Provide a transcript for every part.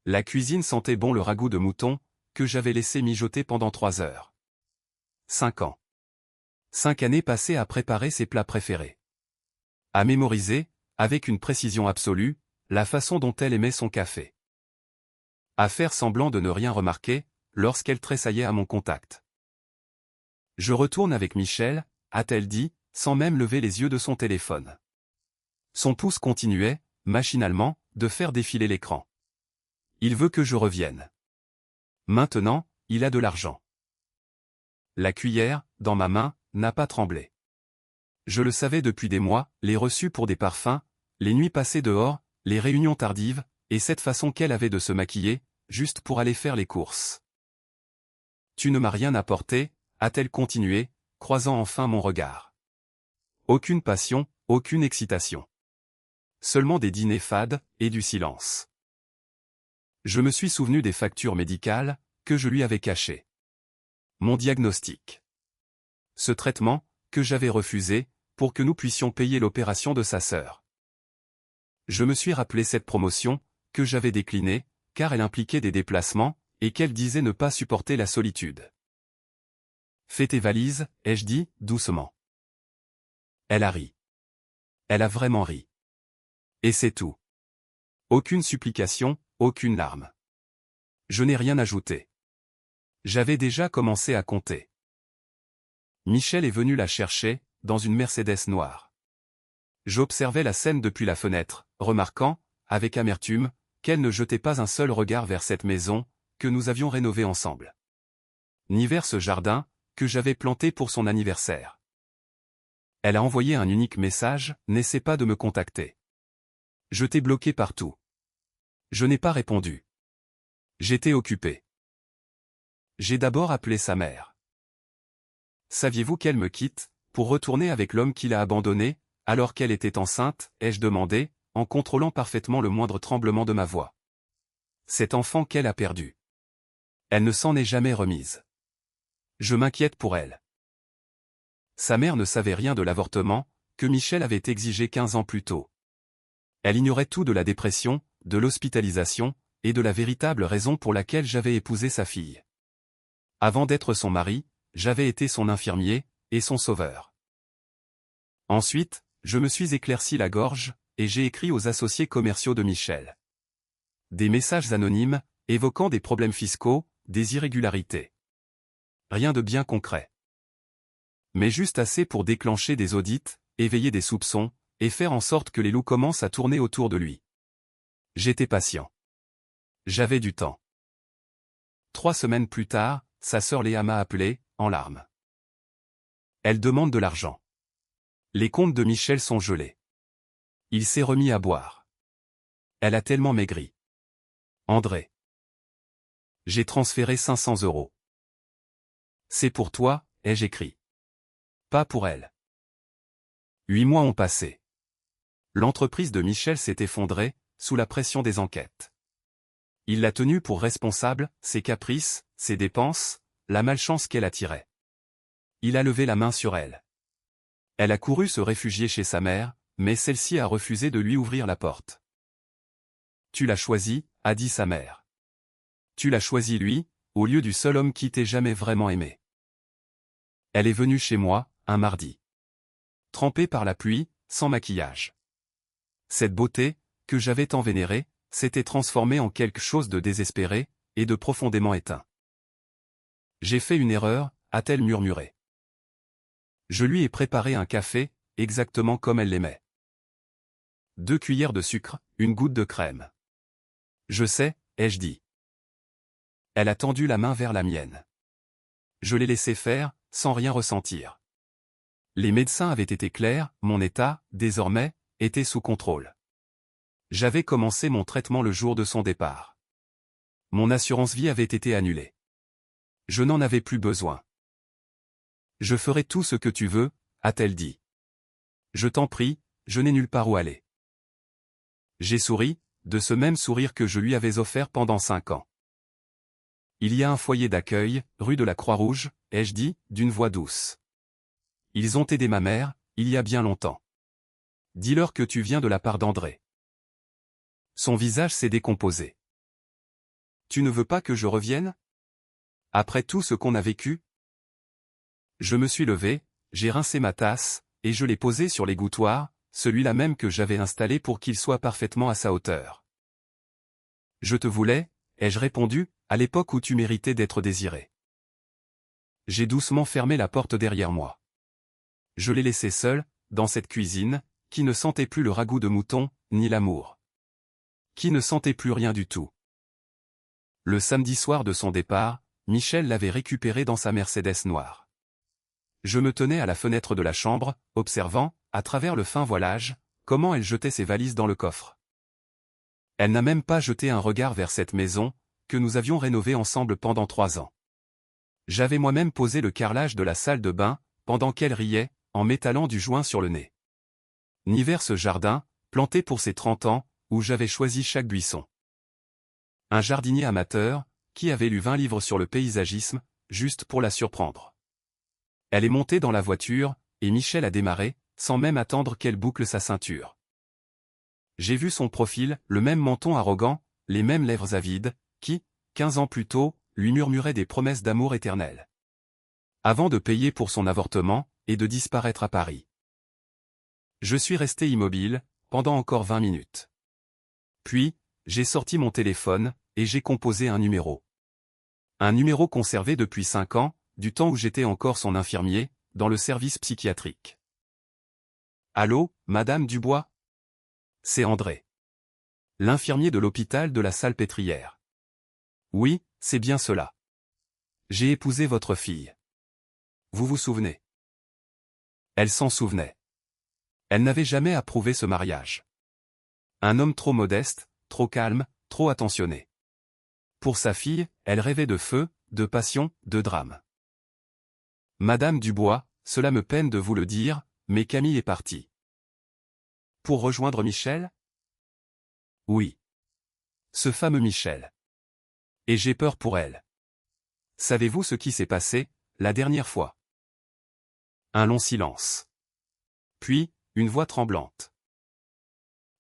La cuisine sentait bon le ragoût de mouton, que j'avais laissé mijoter pendant 3 heures. 5 ans. 5 années passées à préparer ses plats préférés. À mémoriser, avec une précision absolue, la façon dont elle aimait son café. À faire semblant de ne rien remarquer, lorsqu'elle tressaillait à mon contact. Je retourne avec Michel, a-t-elle dit, sans même lever les yeux de son téléphone. Son pouce continuait, machinalement, de faire défiler l'écran. Il veut que je revienne. Maintenant, il a de l'argent. La cuillère, dans ma main, n'a pas tremblé. Je le savais depuis des mois, les reçus pour des parfums, les nuits passées dehors, les réunions tardives, et cette façon qu'elle avait de se maquiller, juste pour aller faire les courses. Tu ne m'as rien apporté, a-t-elle continué, croisant enfin mon regard. Aucune passion, aucune excitation. Seulement des dîners fades, et du silence. Je me suis souvenu des factures médicales, que je lui avais cachées. Mon diagnostic. Ce traitement, que j'avais refusé, pour que nous puissions payer l'opération de sa sœur. Je me suis rappelé cette promotion, que j'avais déclinée, car elle impliquait des déplacements, et qu'elle disait ne pas supporter la solitude. Fais tes valises, ai-je dit, doucement. Elle a ri. Elle a vraiment ri. Et c'est tout. Aucune supplication, aucune larme. Je n'ai rien ajouté. J'avais déjà commencé à compter. Michel est venu la chercher, dans une Mercedes noire. J'observais la scène depuis la fenêtre, remarquant, avec amertume, qu'elle ne jetait pas un seul regard vers cette maison, que nous avions rénovée ensemble. Ni vers ce jardin, que j'avais planté pour son anniversaire. Elle a envoyé un unique message, n'essaie pas de me contacter. Je t'ai bloqué partout. Je n'ai pas répondu. J'étais occupé. J'ai d'abord appelé sa mère. Saviez-vous qu'elle me quitte, pour retourner avec l'homme qui l'a abandonnée, alors qu'elle était enceinte, ai-je demandé, en contrôlant parfaitement le moindre tremblement de ma voix. Cet enfant qu'elle a perdu. Elle ne s'en est jamais remise. Je m'inquiète pour elle. Sa mère ne savait rien de l'avortement, que Michel avait exigé 15 ans plus tôt. Elle ignorait tout de la dépression, de l'hospitalisation, et de la véritable raison pour laquelle j'avais épousé sa fille. Avant d'être son mari, j'avais été son infirmier, et son sauveur. Ensuite, je me suis éclairci la gorge, et j'ai écrit aux associés commerciaux de Michel. Des messages anonymes, évoquant des problèmes fiscaux, des irrégularités. Rien de bien concret. Mais juste assez pour déclencher des audits, éveiller des soupçons, et faire en sorte que les loups commencent à tourner autour de lui. J'étais patient. J'avais du temps. 3 semaines plus tard, sa sœur Léa m'a appelé, en larmes. Elle demande de l'argent. Les comptes de Michel sont gelés. Il s'est remis à boire. Elle a tellement maigri. André. J'ai transféré 500 €. C'est pour toi, ai-je écrit. Pas pour elle. 8 mois ont passé. L'entreprise de Michel s'est effondrée, sous la pression des enquêtes. Il l'a tenue pour responsable, ses caprices, ses dépenses, la malchance qu'elle attirait. Il a levé la main sur elle. Elle a couru se réfugier chez sa mère, mais celle-ci a refusé de lui ouvrir la porte. Tu l'as choisi, a dit sa mère. Tu l'as choisi lui, au lieu du seul homme qui t'ait jamais vraiment aimé. Elle est venue chez moi, un mardi. Trempée par la pluie, sans maquillage. Cette beauté, que j'avais tant vénérée, s'était transformée en quelque chose de désespéré, et de profondément éteint. J'ai fait une erreur, a-t-elle murmuré. Je lui ai préparé un café, exactement comme elle l'aimait. 2 cuillères de sucre, une goutte de crème. Je sais, ai-je dit. Elle a tendu la main vers la mienne. Je l'ai laissé faire, sans rien ressentir. Les médecins avaient été clairs, mon état, désormais, était sous contrôle. J'avais commencé mon traitement le jour de son départ. Mon assurance vie avait été annulée. Je n'en avais plus besoin. Je ferai tout ce que tu veux, a-t-elle dit. Je t'en prie, je n'ai nulle part où aller. J'ai souri, de ce même sourire que je lui avais offert pendant 5 ans. Il y a un foyer d'accueil, rue de la Croix-Rouge, ai-je dit, d'une voix douce. Ils ont aidé ma mère, il y a bien longtemps. Dis-leur que tu viens de la part d'André. Son visage s'est décomposé. Tu ne veux pas que je revienne? Après tout ce qu'on a vécu? Je me suis levé, j'ai rincé ma tasse, et je l'ai posée sur l'égouttoir, celui-là même que j'avais installé pour qu'il soit parfaitement à sa hauteur. Je te voulais, ai-je répondu, à l'époque où tu méritais d'être désiré. J'ai doucement fermé la porte derrière moi. Je l'ai laissé seul, dans cette cuisine, qui ne sentait plus le ragoût de mouton, ni l'amour. Qui ne sentait plus rien du tout. Le samedi soir de son départ, Michel l'avait récupéré dans sa Mercedes noire. Je me tenais à la fenêtre de la chambre, observant, à travers le fin voilage, comment elle jetait ses valises dans le coffre. Elle n'a même pas jeté un regard vers cette maison, que nous avions rénovée ensemble pendant 3 ans. J'avais moi-même posé le carrelage de la salle de bain, pendant qu'elle riait, en m'étalant du joint sur le nez. Ni vers ce jardin, planté pour ses 30 ans, où j'avais choisi chaque buisson. Un jardinier amateur, qui avait lu 20 livres sur le paysagisme, juste pour la surprendre. Elle est montée dans la voiture, et Michel a démarré, sans même attendre qu'elle boucle sa ceinture. J'ai vu son profil, le même menton arrogant, les mêmes lèvres avides, qui, 15 ans plus tôt, lui murmuraient des promesses d'amour éternel. Avant de payer pour son avortement, et de disparaître à Paris. Je suis resté immobile, pendant encore 20 minutes. Puis, j'ai sorti mon téléphone, et j'ai composé un numéro. Un numéro conservé depuis 5 ans, du temps où j'étais encore son infirmier, dans le service psychiatrique. Allô, Madame Dubois? C'est André. L'infirmier de l'hôpital de la Salpêtrière. Oui, c'est bien cela. J'ai épousé votre fille. Vous vous souvenez? Elle s'en souvenait. Elle n'avait jamais approuvé ce mariage. Un homme trop modeste, trop calme, trop attentionné. Pour sa fille, elle rêvait de feu, de passion, de drame. Madame Dubois, cela me peine de vous le dire, mais Camille est partie. Pour rejoindre Michel? Oui. Ce fameux Michel. Et j'ai peur pour elle. Savez-vous ce qui s'est passé, la dernière fois? Un long silence. Puis, une voix tremblante.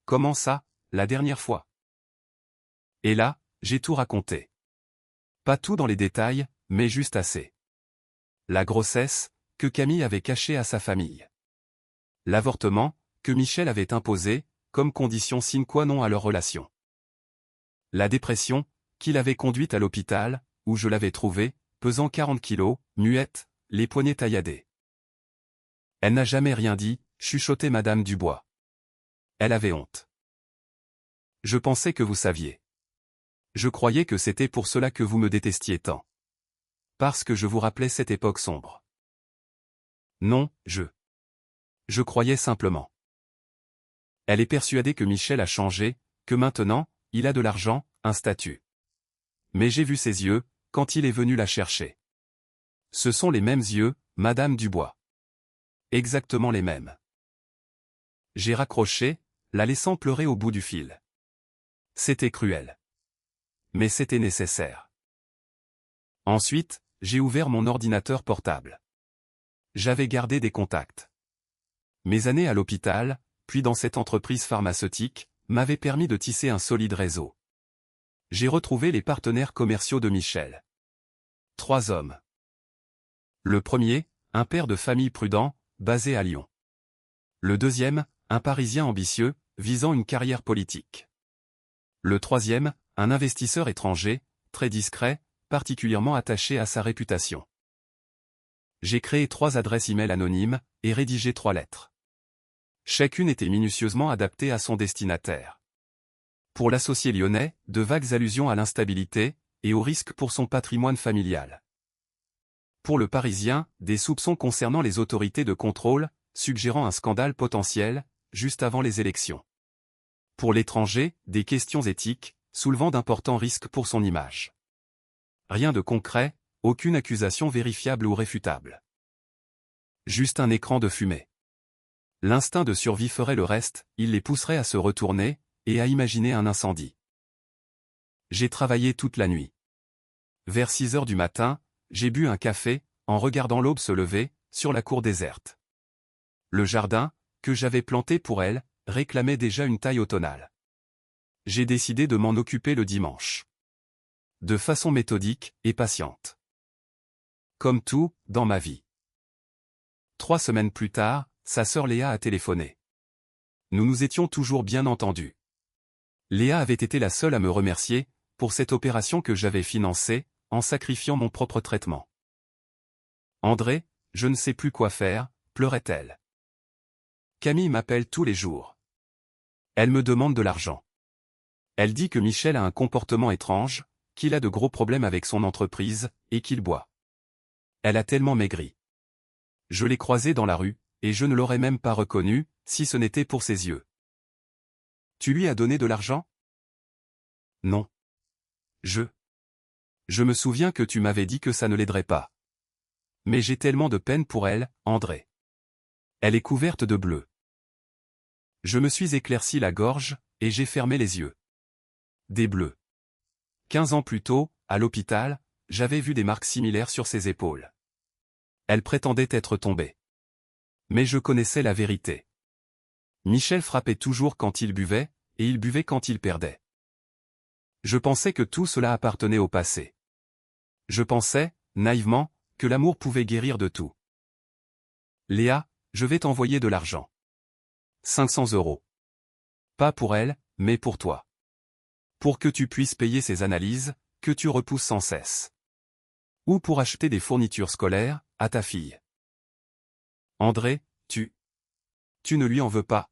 Comment ça, la dernière fois? Et là, j'ai tout raconté. Pas tout dans les détails, mais juste assez. La grossesse, que Camille avait cachée à sa famille. L'avortement, que Michel avait imposé, comme condition sine qua non à leur relation. La dépression, qui l'avait conduite à l'hôpital, où je l'avais trouvée, pesant 40 kilos, muette, les poignets tailladés. Elle n'a jamais rien dit, chuchotait Madame Dubois. Elle avait honte. Je pensais que vous saviez. Je croyais que c'était pour cela que vous me détestiez tant. Parce que je vous rappelais cette époque sombre. Non, je croyais simplement. Elle est persuadée que Michel a changé, que maintenant, il a de l'argent, un statut. Mais j'ai vu ses yeux, quand il est venu la chercher. Ce sont les mêmes yeux, Madame Dubois. Exactement les mêmes. J'ai raccroché, la laissant pleurer au bout du fil. C'était cruel. Mais c'était nécessaire. Ensuite, j'ai ouvert mon ordinateur portable. J'avais gardé des contacts. Mes années à l'hôpital, puis dans cette entreprise pharmaceutique, m'avaient permis de tisser un solide réseau. J'ai retrouvé les partenaires commerciaux de Michel. 3 hommes. Le premier, un père de famille prudent, basé à Lyon. Le deuxième, un Parisien ambitieux, visant une carrière politique. Le troisième, un investisseur étranger, très discret, particulièrement attaché à sa réputation. J'ai créé 3 adresses e-mail anonymes, et rédigé 3 lettres. Chacune était minutieusement adaptée à son destinataire. Pour l'associé lyonnais, de vagues allusions à l'instabilité, et au risque pour son patrimoine familial. Pour le Parisien, des soupçons concernant les autorités de contrôle, suggérant un scandale potentiel, juste avant les élections. Pour l'étranger, des questions éthiques, soulevant d'importants risques pour son image. Rien de concret, aucune accusation vérifiable ou réfutable. Juste un écran de fumée. L'instinct de survie ferait le reste, il les pousserait à se retourner, et à imaginer un incendie. J'ai travaillé toute la nuit. Vers 6 heures du matin, j'ai bu un café, en regardant l'aube se lever, sur la cour déserte. Le jardin, que j'avais planté pour elle, réclamait déjà une taille automnale. J'ai décidé de m'en occuper le dimanche. De façon méthodique et patiente. Comme tout, dans ma vie. 3 semaines plus tard, sa sœur Léa a téléphoné. Nous nous étions toujours bien entendus. Léa avait été la seule à me remercier pour cette opération que j'avais financée, en sacrifiant mon propre traitement. André, je ne sais plus quoi faire, pleurait-elle. Camille m'appelle tous les jours. Elle me demande de l'argent. Elle dit que Michel a un comportement étrange, qu'il a de gros problèmes avec son entreprise, et qu'il boit. Elle a tellement maigri. Je l'ai croisée dans la rue, et je ne l'aurais même pas reconnu, si ce n'était pour ses yeux. Tu lui as donné de l'argent? Non. Je me souviens que tu m'avais dit que ça ne l'aiderait pas. Mais j'ai tellement de peine pour elle, André. Elle est couverte de bleu. Je me suis éclairci la gorge, et j'ai fermé les yeux. Des bleus. 15 ans plus tôt, à l'hôpital, j'avais vu des marques similaires sur ses épaules. Elle prétendait être tombée. Mais je connaissais la vérité. Michel frappait toujours quand il buvait, et il buvait quand il perdait. Je pensais que tout cela appartenait au passé. Je pensais, naïvement, que l'amour pouvait guérir de tout. Léa, je vais t'envoyer de l'argent. 500 €. Pas pour elle, mais pour toi. Pour que tu puisses payer ses analyses, que tu repousses sans cesse. Ou pour acheter des fournitures scolaires, à ta fille. André, tu ne lui en veux pas.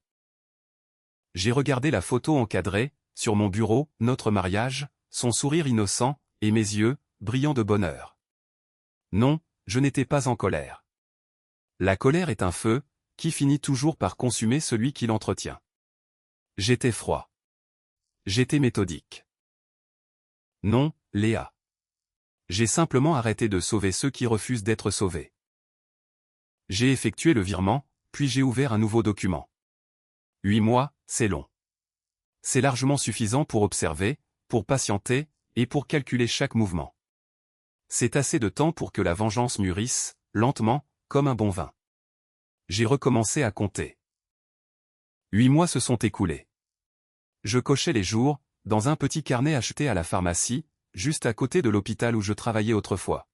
J'ai regardé la photo encadrée, sur mon bureau, notre mariage, son sourire innocent, et mes yeux, brillants de bonheur. Non, je n'étais pas en colère. La colère est un feu, qui finit toujours par consumer celui qui l'entretient. J'étais froid. J'étais méthodique. Non, Léa. J'ai simplement arrêté de sauver ceux qui refusent d'être sauvés. J'ai effectué le virement, puis j'ai ouvert un nouveau document. 8 mois, c'est long. C'est largement suffisant pour observer, pour patienter, et pour calculer chaque mouvement. C'est assez de temps pour que la vengeance mûrisse, lentement, comme un bon vin. J'ai recommencé à compter. 8 mois se sont écoulés. Je cochais les jours, dans un petit carnet acheté à la pharmacie, juste à côté de l'hôpital où je travaillais autrefois.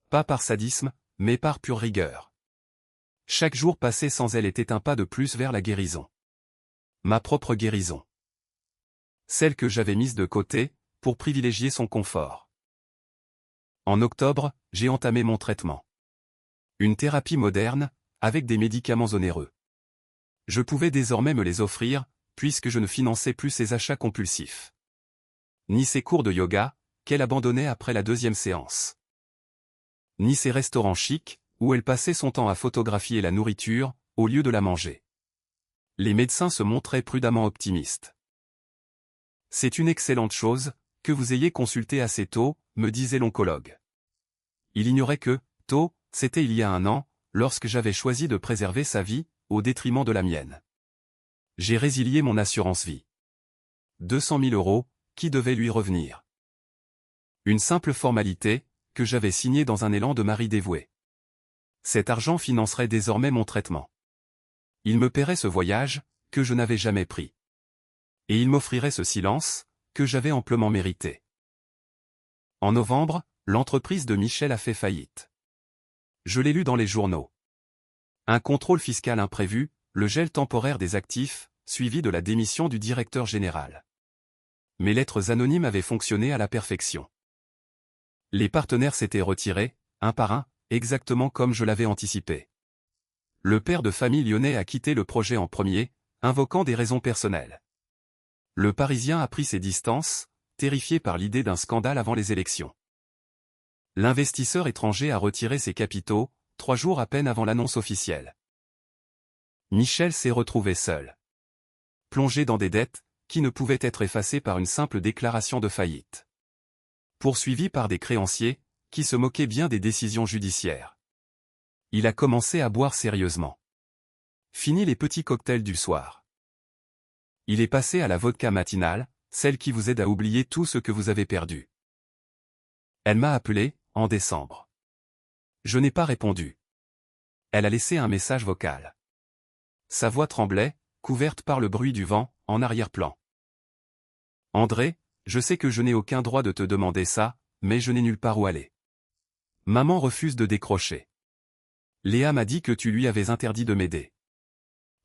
Pas par sadisme, mais par pure rigueur. Chaque jour passé sans elle était un pas de plus vers la guérison. Ma propre guérison. Celle que j'avais mise de côté, pour privilégier son confort. En octobre, j'ai entamé mon traitement. Une thérapie moderne, avec des médicaments onéreux. Je pouvais désormais me les offrir, puisque je ne finançais plus ses achats compulsifs. Ni ses cours de yoga, qu'elle abandonnait après la 2e séance. Ni ses restaurants chics, où elle passait son temps à photographier la nourriture, au lieu de la manger. Les médecins se montraient prudemment optimistes. C'est une excellente chose, que vous ayez consulté assez tôt, me disait l'oncologue. Il ignorait que, tôt, c'était il y a 1 an, lorsque j'avais choisi de préserver sa vie, au détriment de la mienne. J'ai résilié mon assurance vie. 200 000 €, qui devaient lui revenir. Une simple formalité, que j'avais signée dans un élan de mari dévoué. Cet argent financerait désormais mon traitement. Il me paierait ce voyage, que je n'avais jamais pris. Et il m'offrirait ce silence, que j'avais amplement mérité. En novembre, l'entreprise de Michel a fait faillite. Je l'ai lu dans les journaux. Un contrôle fiscal imprévu, le gel temporaire des actifs, suivi de la démission du directeur général. Mes lettres anonymes avaient fonctionné à la perfection. Les partenaires s'étaient retirés, un par un, exactement comme je l'avais anticipé. Le père de famille lyonnais a quitté le projet en premier, invoquant des raisons personnelles. Le Parisien a pris ses distances, terrifié par l'idée d'un scandale avant les élections. L'investisseur étranger a retiré ses capitaux, 3 jours à peine avant l'annonce officielle. Michel s'est retrouvé seul. Plongé dans des dettes, qui ne pouvaient être effacées par une simple déclaration de faillite. Poursuivi par des créanciers, qui se moquaient bien des décisions judiciaires. Il a commencé à boire sérieusement. Fini les petits cocktails du soir. Il est passé à la vodka matinale, celle qui vous aide à oublier tout ce que vous avez perdu. Elle m'a appelé, en décembre. Je n'ai pas répondu. Elle a laissé un message vocal. Sa voix tremblait, couverte par le bruit du vent, en arrière-plan. André, Je sais que je n'ai aucun droit de te demander ça, mais je n'ai nulle part où aller. Maman refuse de décrocher. Léa m'a dit que tu lui avais interdit de m'aider.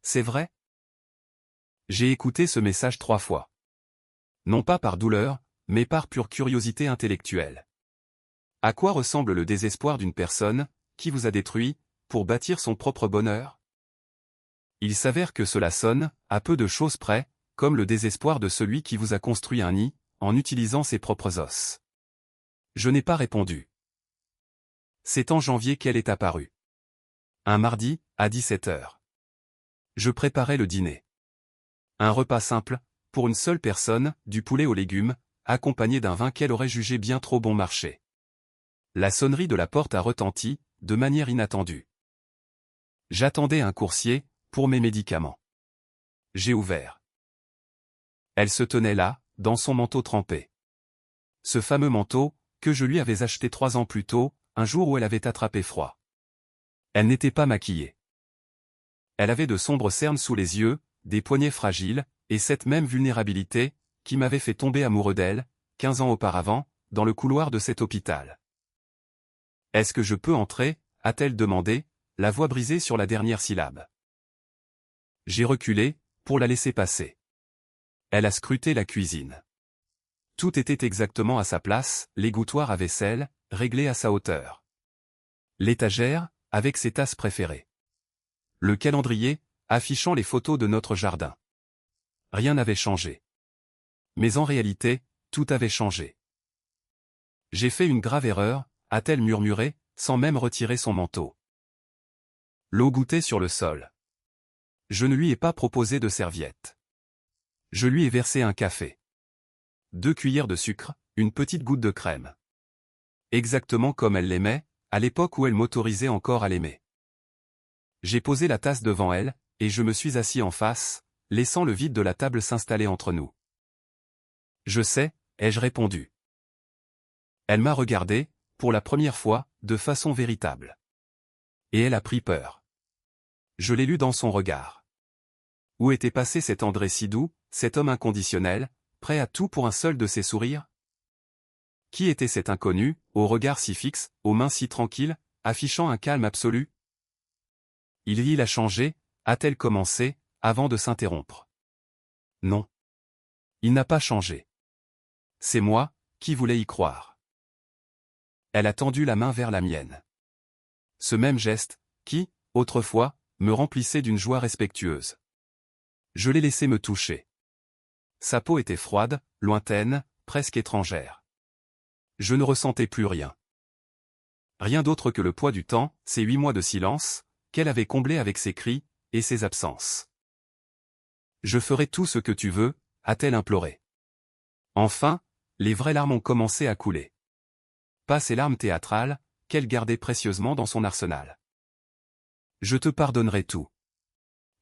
C'est vrai? J'ai écouté ce message 3 fois. Non pas par douleur, mais par pure curiosité intellectuelle. À quoi ressemble le désespoir d'une personne, qui vous a détruit, pour bâtir son propre bonheur? Il s'avère que cela sonne, à peu de choses près, comme le désespoir de celui qui vous a construit un nid, en utilisant ses propres os. Je n'ai pas répondu. C'est en janvier qu'elle est apparue. Un mardi, à 17h. Je préparais le dîner. Un repas simple, pour une seule personne, du poulet aux légumes, accompagné d'un vin qu'elle aurait jugé bien trop bon marché. La sonnerie de la porte a retenti, de manière inattendue. J'attendais un coursier, pour mes médicaments. J'ai ouvert. Elle se tenait là, dans son manteau trempé. Ce fameux manteau, que je lui avais acheté 3 ans plus tôt, un jour où elle avait attrapé froid. Elle n'était pas maquillée. Elle avait de sombres cernes sous les yeux, des poignets fragiles, et cette même vulnérabilité, qui m'avait fait tomber amoureux d'elle, 15 ans auparavant, dans le couloir de cet hôpital. « Est-ce que je peux entrer ?» a-t-elle demandé, la voix brisée sur la dernière syllabe. J'ai reculé, pour la laisser passer. Elle a scruté la cuisine. Tout était exactement à sa place, l'égouttoir à vaisselle, réglé à sa hauteur. L'étagère, avec ses tasses préférées. Le calendrier, affichant les photos de notre jardin. Rien n'avait changé. Mais en réalité, tout avait changé. J'ai fait une grave erreur, a-t-elle murmuré, sans même retirer son manteau. L'eau gouttait sur le sol. Je ne lui ai pas proposé de serviette. Je lui ai versé un café. 2 cuillères de sucre, une petite goutte de crème. Exactement comme elle l'aimait, à l'époque où elle m'autorisait encore à l'aimer. J'ai posé la tasse devant elle, et je me suis assis en face, laissant le vide de la table s'installer entre nous. Je sais, ai-je répondu. Elle m'a regardé, pour la première fois, de façon véritable. Et elle a pris peur. Je l'ai lu dans son regard. Où était passé cet André si doux, cet homme inconditionnel, prêt à tout pour un seul de ses sourires? Qui était cet inconnu, au regard si fixe, aux mains si tranquilles, affichant un calme absolu? Il a changé, a-t-elle commencé, avant de s'interrompre. Non. Il n'a pas changé. C'est moi, qui voulais y croire. Elle a tendu la main vers la mienne. Ce même geste, qui, autrefois, me remplissait d'une joie respectueuse. Je l'ai laissé me toucher. Sa peau était froide, lointaine, presque étrangère. Je ne ressentais plus rien. Rien d'autre que le poids du temps, ces 8 mois de silence, qu'elle avait comblé avec ses cris, et ses absences. Je ferai tout ce que tu veux, a-t-elle imploré. Enfin, les vraies larmes ont commencé à couler. Pas ces larmes théâtrales, qu'elle gardait précieusement dans son arsenal. Je te pardonnerai tout.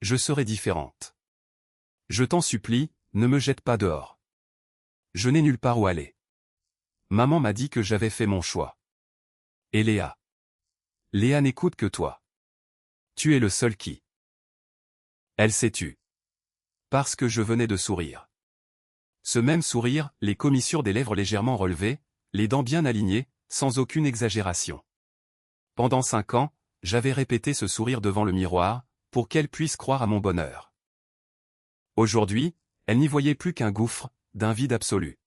Je serai différente. Je t'en supplie, ne me jette pas dehors. Je n'ai nulle part où aller. Maman m'a dit que j'avais fait mon choix. Et Léa. Léa n'écoute que toi. Tu es le seul qui. Elle s'est tue. Parce que je venais de sourire. Ce même sourire, les commissures des lèvres légèrement relevées, les dents bien alignées, sans aucune exagération. Pendant 5 ans, j'avais répété ce sourire devant le miroir, pour qu'elle puisse croire à mon bonheur. Aujourd'hui, elle n'y voyait plus qu'un gouffre, d'un vide absolu.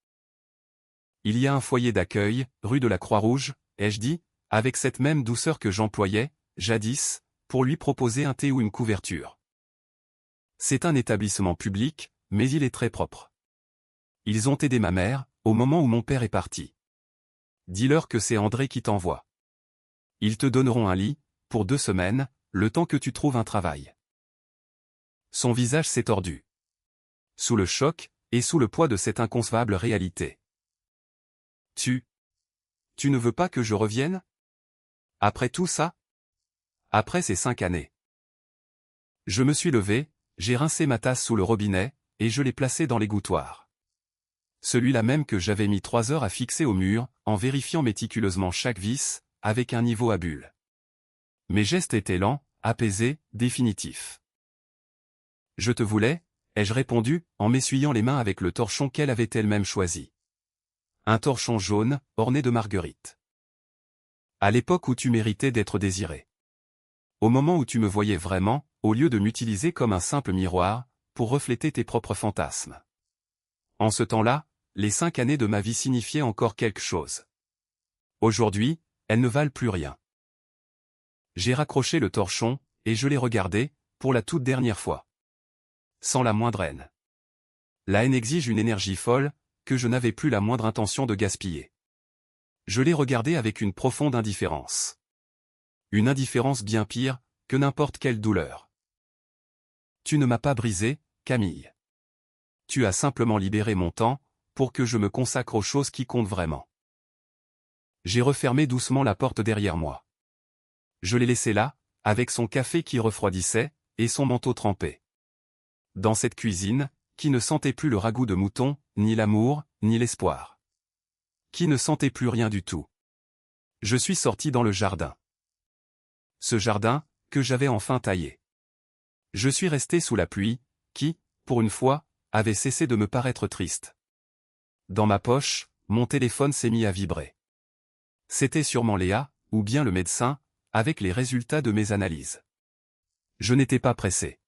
Il y a un foyer d'accueil, rue de la Croix-Rouge, ai-je dit, avec cette même douceur que j'employais, jadis, pour lui proposer un thé ou une couverture. C'est un établissement public, mais il est très propre. Ils ont aidé ma mère, au moment où mon père est parti. Dis-leur que c'est André qui t'envoie. Ils te donneront un lit, pour 2 semaines, le temps que tu trouves un travail. Son visage s'est tordu. Sous le choc, et sous le poids de cette inconcevable réalité. Tu ne veux pas que je revienne? Après tout ça? Après ces 5 années. Je me suis levé, j'ai rincé ma tasse sous le robinet, et je l'ai placée dans l'égouttoir. Celui-là même que j'avais mis 3 heures à fixer au mur, en vérifiant méticuleusement chaque vis, avec un niveau à bulle. Mes gestes étaient lents, apaisés, définitifs. Je te voulais, ai-je répondu, en m'essuyant les mains avec le torchon qu'elle avait elle-même choisi. Un torchon jaune, orné de marguerites. À l'époque où tu méritais d'être désiré. Au moment où tu me voyais vraiment, au lieu de m'utiliser comme un simple miroir, pour refléter tes propres fantasmes. En ce temps-là, les 5 années de ma vie signifiaient encore quelque chose. Aujourd'hui, elles ne valent plus rien. J'ai raccroché le torchon, et je l'ai regardé, pour la toute dernière fois. Sans la moindre haine. La haine exige une énergie folle, que je n'avais plus la moindre intention de gaspiller. Je l'ai regardé avec une profonde indifférence. Une indifférence bien pire, que n'importe quelle douleur. Tu ne m'as pas brisé, Camille. Tu as simplement libéré mon temps, pour que je me consacre aux choses qui comptent vraiment. J'ai refermé doucement la porte derrière moi. Je l'ai laissé là, avec son café qui refroidissait, et son manteau trempé. Dans cette cuisine, qui ne sentait plus le ragoût de mouton, ni l'amour, ni l'espoir. Qui ne sentait plus rien du tout. Je suis sorti dans le jardin. Ce jardin, que j'avais enfin taillé. Je suis resté sous la pluie, qui, pour une fois, avait cessé de me paraître triste. Dans ma poche, mon téléphone s'est mis à vibrer. C'était sûrement Léa, ou bien le médecin, avec les résultats de mes analyses. Je n'étais pas pressé.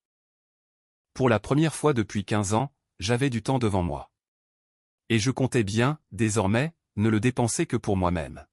Pour la première fois depuis 15 ans, j'avais du temps devant moi. Et je comptais bien, désormais, ne le dépenser que pour moi-même.